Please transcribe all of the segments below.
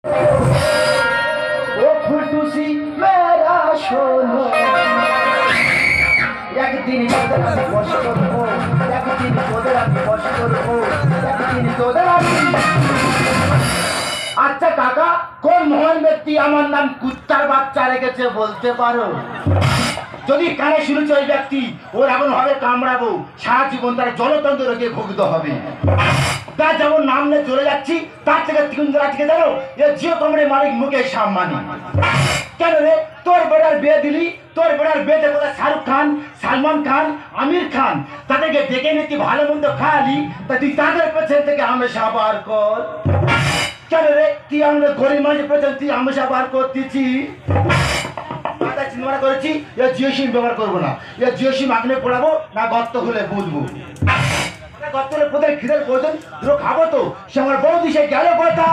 ओ फुलटूसी मेरा सोना একদিন তোদের আমি বস করবো, একদিন তোদের আমি বস করবো, একদিন তোদের আমি। আচ্ছা কাকা, কোন মহান ব্যক্তি আমার নাম কুত্তার বাচ্চা রেখেছে বলতে পারো? যদি কানে শুনেছে ওই ব্যক্তি, ওর এমন হবে কামড়াবো, সারা জীবন তার জলতন্ত্র রোগে ভুগতে হবে। তার যেমন নাম নিয়ে চলে যাচ্ছি, তার থেকে তিন জেলা থেকে জানো এ জিও কোম্পানির মালিক মুকেশ আম্বানি। কেন রে, তোর বেড়ার বিয়ে দিলি, তোর বেড়ার বিয়েতে কোথায় শাহরুখ খান, সালমান খান, আমির খান, তাদেরকে ডেকে নিয়ে তুই ভালো মন্দ খাওয়ালি, তা তুই তাদের পেছন থেকে আমেশা বার কর। কেন রে, তুই আমাদের গরিব মানুষের পেছন তুই আমেশা বার করতেছি। চিন্তা করেছি এ জিও সিম ব্যবহার করবো না, এ জিও সিম আঁকলে পড়াবো না গর্ত খুলে বুঝবো। গর্ত হলে কোথায় খিদের প্রয়োজন দুটো খাবো তো, সে আমার বৌদি সে গেল কথা।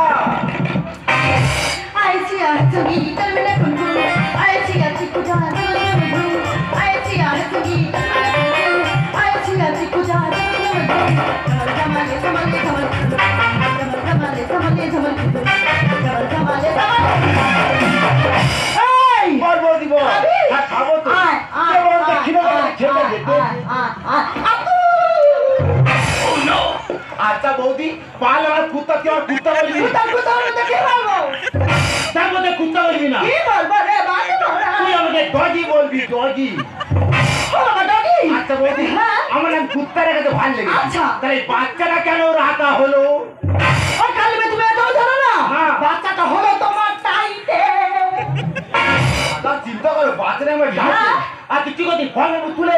আচ্ছা বৌদি, পাল আর কুত্তা কি আমার কুত্তা বলবি? তার মধ্যে কুত্তা বলবি না, তুই আমাকে ডগি বলবি, ডগি। আচ্ছা বৌদি, আমার নাম কুত্তা রেখে ভালো লেগে, তাহলে বাচ্চাটা কেন রাখা হলো? বাচ্চাটা হলো তোমার টাইটে। চিন্তা করো, বাচ্চাটা আমার আর তুই কি করছিস? ফল তুলে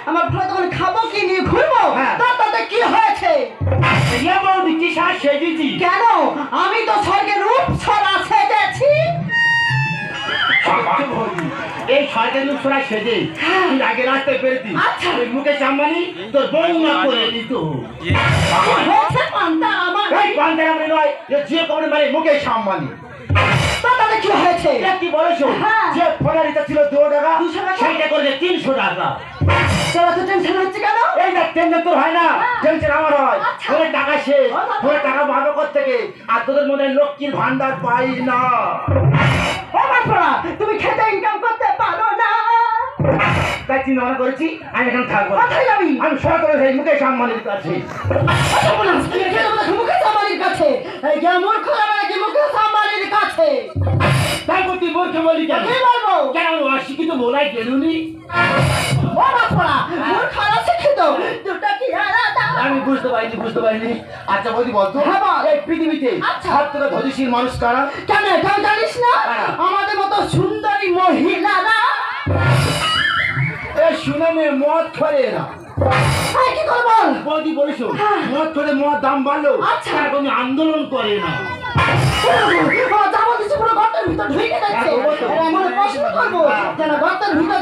আমার ফল তখন খাবো কি নিয়ে ঘুরবো, তাতে কি হয়েছে? কি সাজ সেজেছি কেন? আমি তো স্বর্গের রূপ ছড়া সেজেছি। এই স্বর্গের রূপ ছড়া সেজে তুই আগে রাস্তায় পেরেছি। আচ্ছা, মুকেশ আম্বানি তোর বৌমা করে দিত। পান্তা নয়, যে কোম্পানি মানে মুকেশ আম্বানি। তাহলে কি হয়েছে? কি বলেছো? যে ফোনের রিচার্জ ছিল 2 টাকা, সেইটা করে 300 টাকা। তোরা তো টেনশন হচ্ছে কেন? এই না, টেনশন তোর হয় না, টেনশন আমার হয়। তোর টাকা শেষ, তোর টাকা ভালো করতে থেকে, আর তোদের মধ্যে লক্ষ্মীর ভান্ডার পাই না। তুমি খেতে ইনকাম করতে পারো না, তাই চিন্তা ভাবনা করেছি আমি এখানে থাকবো। আমি সরকার মুকেশ আম্বানির কাছে। মুকেশ আম্বানির কাছে? মূর্খ মুকেশ আম্বানির কাছে। তারপর তুই মূর্খ বলি কেন? বলবো কেন? আমি অশিক্ষিত বলাই গেলুনি। আমি বুঝতে পারিনি। আচ্ছা বৌদি বলতো, এই পৃথিবীতে সব থেকে ধৈর্যশীল মানুষ কারা? কেন এটাও জানিস না? আমাদের মতো সুন্দরী মহিলারা। শুনে নে, মদ খরে এরা। কি করবো বৌদি বলিস? মদ খরে মদ দাম বাড়লো, এখন আন্দোলন করে না। গর্তের ভিতর ঢুকে যাচ্ছে, প্রশ্ন করবো যেন গর্তের ভিতর